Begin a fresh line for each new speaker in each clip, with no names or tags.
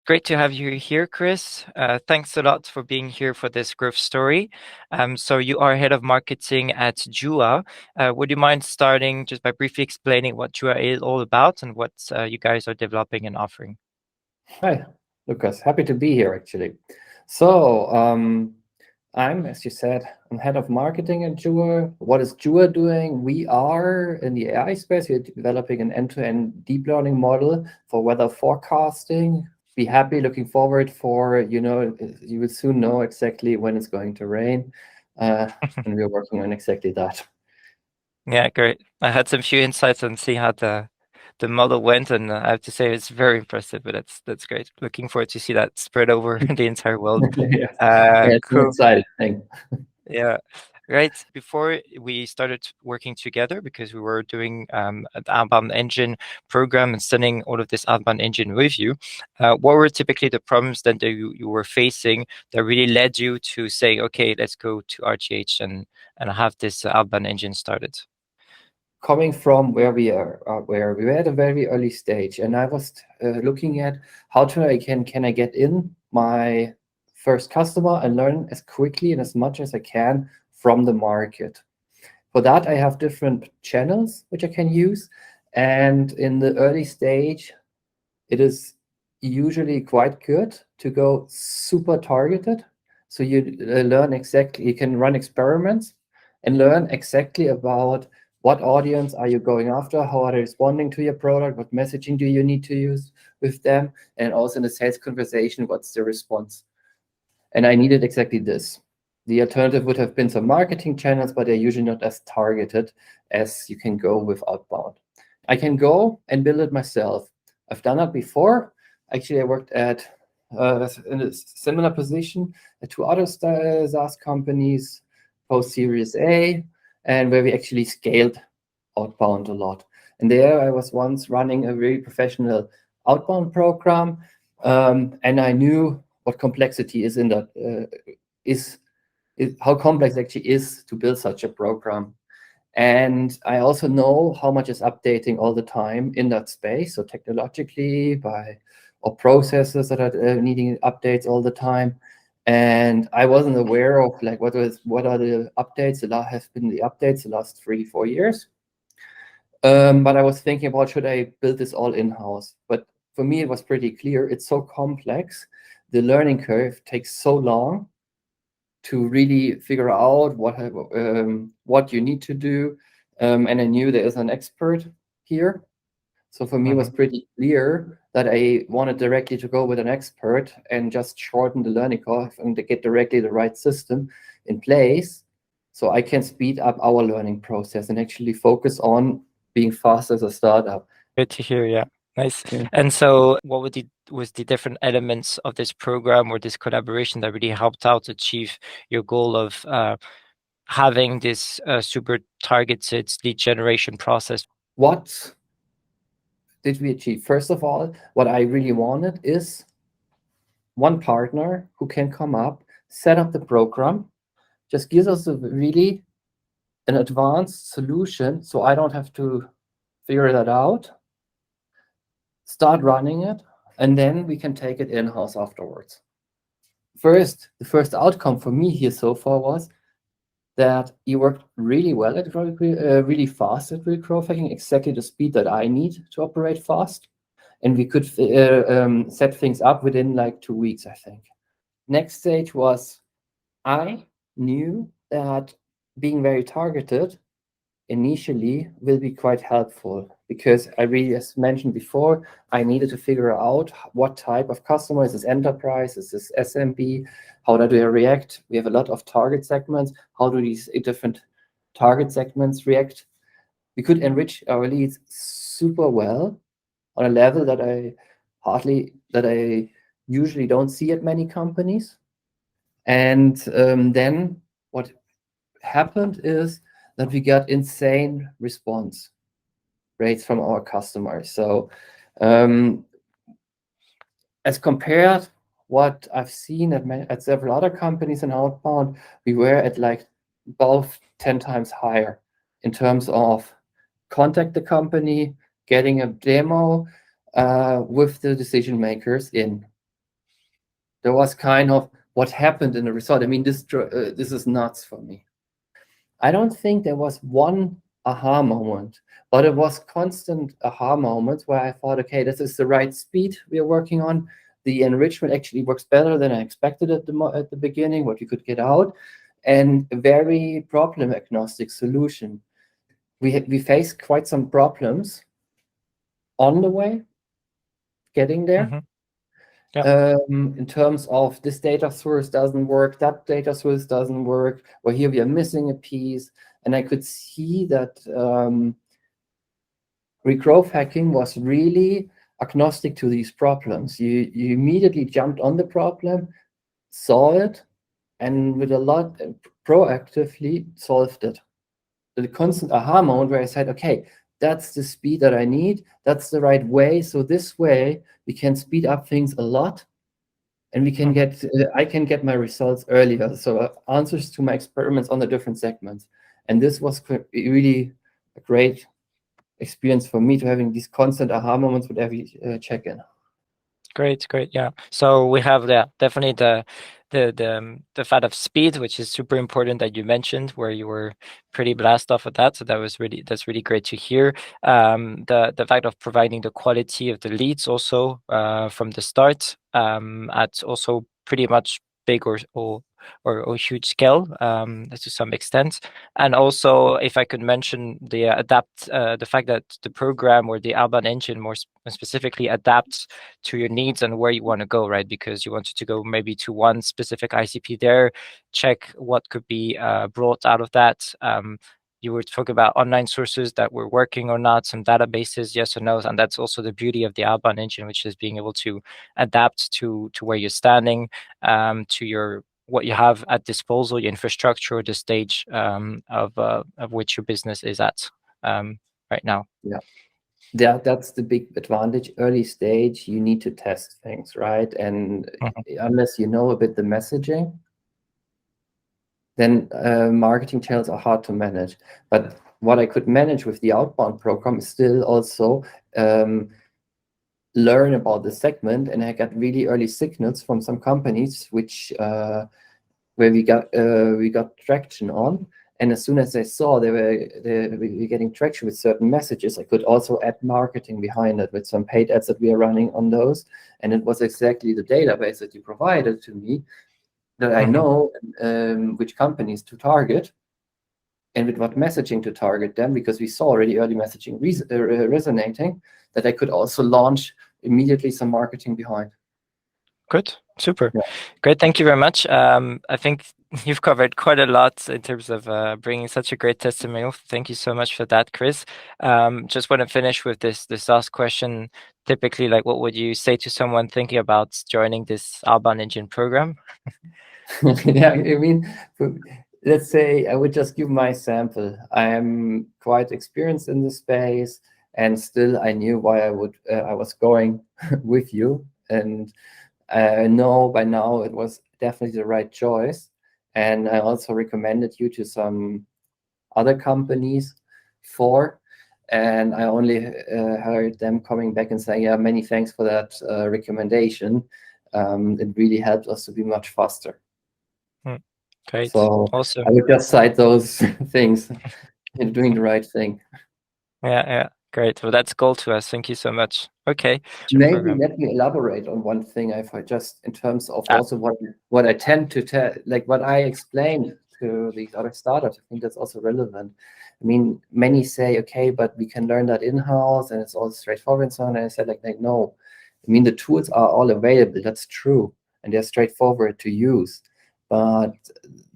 Great to have you here, Chris. Thanks a lot for being here for this growth story. So you are head of marketing at Jua. Would you mind starting just by briefly explaining what Jua is all about and what you guys are developing and offering?
Hi, Lucas. Happy to be here, actually. So, as you said, I'm head of marketing at Jua. What is Jua doing? We are in the AI space. We're developing an end-to-end deep learning model for weather forecasting. Be happy, looking forward for, you will soon know exactly when it's going to rain. And we're working on exactly that.
Yeah, great. I had some few insights on see how the model went, and I have to say it's very impressive. But that's great. Looking forward to see that spread over the entire world.
Yeah, yeah, it's an
Cool.
exciting thing.
Yeah. Right. Before we started working together, because we were doing an outbound engine program and studying all of this outbound engine with you, what were typically the problems that you were facing that really led you to say, okay, let's go to RTH and have this outbound engine started?
Coming from where we are, where we were at a very early stage, and I was looking at how can I get in my first customer and learn as quickly and as much as I can from the market. For that, I have different channels which I can use, and in the early stage, it is usually quite good to go super targeted. So you learn exactly, you can run experiments and learn exactly about what audience are you going after, how are they responding to your product, what messaging do you need to use with them, and also in the sales conversation, what's the response. And I needed exactly this. The alternative would have been some marketing channels, but they're usually not as targeted as you can go with outbound. I can go and build it myself. I've done that before. Actually, I worked in a similar position at two other SaaS companies, post Series A, and where we actually scaled outbound a lot. And there I was once running a very professional outbound program, and I knew what complexity is in that is how complex it actually is to build such a program. And I also know how much is updating all the time in that space. So technologically, or processes that are needing updates all the time. And I wasn't aware of like what are the updates. Have been the updates the last 3-4 years. But I was thinking about should I build this all in-house? But for me, it was pretty clear. It's so complex. The learning curve takes so long to really figure out what you need to do. And I knew there is an expert here. So for me, it was pretty clear that I wanted directly to go with an expert and just shorten the learning curve and to get directly the right system in place so I can speed up our learning process and actually focus on being fast as a startup.
Good to hear. Yeah. Nice.
Yeah.
And so what was the different elements of this program or this collaboration that really helped out achieve your goal of having this super targeted lead generation process?
What did we achieve? First of all, what I really wanted is one partner who can come up, set up the program, just gives us really an advanced solution so I don't have to figure that out, start running it, and then we can take it in-house afterwards. The first outcome for me here so far was that you worked really well at really fast at real growth hacking, exactly the speed that I need to operate fast. And we could set things up within like 2 weeks, I think. Next stage was I knew that being very targeted initially will be quite helpful because I really, as mentioned before, I needed to figure out what type of customer is this enterprise, is this SMB, how do they react? We have a lot of target segments. How do these different target segments react? We could enrich our leads super well on a level that I usually don't see at many companies. And then what happened is that we got insane response rates from our customers. So as compared what I've seen at several other companies in outbound, we were at like both 10 times higher in terms of contact the company, getting a demo with the decision makers in. there was kind of what happened in the result. I mean, this is nuts for me. I don't think there was one aha moment, but it was constant aha moments where I thought, okay, this is the right speed we are working on. The enrichment actually works better than I expected at the beginning, what you could get out, and a very problem agnostic solution. We faced quite some problems on the way getting there. In terms of this data source doesn't work, that data source doesn't work, or here we are missing a piece. And I could see that regrowth hacking was really agnostic to these problems. You immediately jumped on the problem, saw it, and with a lot proactively solved it. The constant aha moment where I said, okay, that's the speed that I need. That's the right way. So this way we can speed up things a lot, and we can get I can get my results earlier. So answers to my experiments on the different segments. And this was really a great experience for me, to having these constant aha moments with every check-in.
Great. Yeah. So we have definitely the fact of speed, which is super important that you mentioned, where you were pretty blast off of that. So that's really great to hear. The fact of providing the quality of the leads also from the start at also pretty much big or huge scale to some extent. And also, if I could mention the fact that the program or the Outbound engine more specifically adapts to your needs and where you want to go, right? Because you wanted to go maybe to one specific ICP there, check what could be brought out of that. You were talking about online sources that were working or not, some databases, yes or no, and that's also the beauty of the Outbound engine, which is being able to adapt to where you're standing, to what you have at disposal, your infrastructure, the stage of which your business is at right now.
That's the big advantage. Early stage, you need to test things, right? And unless you know a bit the messaging, then marketing channels are hard to manage. But what I could manage with the Outbound program is still also learn about the segment, and I got really early signals from some companies which where we got traction on. And as soon as I saw they were getting traction with certain messages, I could also add marketing behind it with some paid ads that we are running on those. And it was exactly the database that you provided to me that I know which companies to target and with what messaging to target them, because we saw already early messaging resonating, that I could also launch immediately some marketing behind.
Good. Super. Yeah. Great. Thank you very much. I think you've covered quite a lot in terms of bringing such a great testimonial. Thank you so much for that, Chris. Just want to finish with this last question. Typically, like, what would you say to someone thinking about joining this Outbound engine program?
Yeah, I mean, let's say I would just give my sample. I am quite experienced in the space, and still I knew why I was going with you, and I know by now it was definitely the right choice. And I also recommended you to some other companies and I only heard them coming back and saying, yeah, many thanks for that recommendation. It really helped us to be much faster.
Great.
So
awesome.
I would just cite those things in doing the right thing.
Yeah. Great. Well, that's gold to us. Thank you so much. Okay.
Maybe let me elaborate on one thing. If I just, in terms of also what I tend to tell, like what I explain to these other startups, I think that's also relevant. I mean, many say, okay, but we can learn that in-house and it's all straightforward and so on. And I said, like, no. I mean, the tools are all available. That's true. And they're straightforward to use. But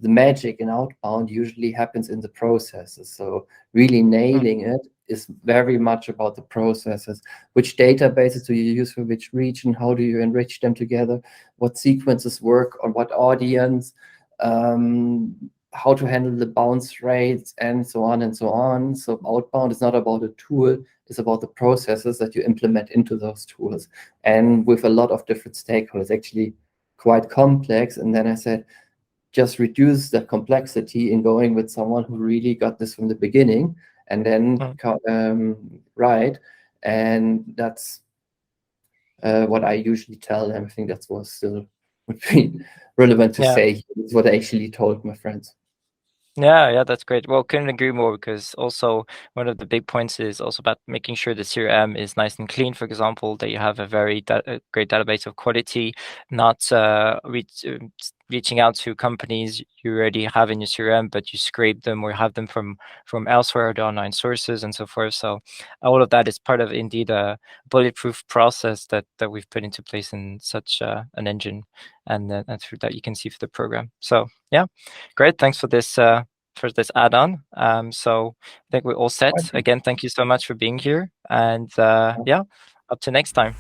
the magic in Outbound usually happens in the processes. So really nailing it is very much about the processes. Which databases do you use for which region? How do you enrich them together? What sequences work on what audience? How to handle the bounce rates, and so on and so on. So Outbound is not about a tool, it's about the processes that you implement into those tools. And with a lot of different stakeholders, actually quite complex. And then I said, just reduce the complexity in going with someone who really got this from the beginning, and then right. And that's what I usually tell them. I think that was still would be relevant to
Yeah.
say. It's what I actually told my friends.
Yeah, that's great. Well, couldn't agree more, because also one of the big points is also about making sure the CRM is nice and clean. For example, that you have a very a great database of quality, not reaching out to companies you already have in your CRM, but you scrape them or have them from elsewhere, the online sources and so forth. So all of that is part of indeed a bulletproof process that we've put into place in such an engine, and through that you can see for the program. So yeah, great. Thanks for this add-on. So I think we're all set. Again, thank you so much for being here. And yeah, up to next time.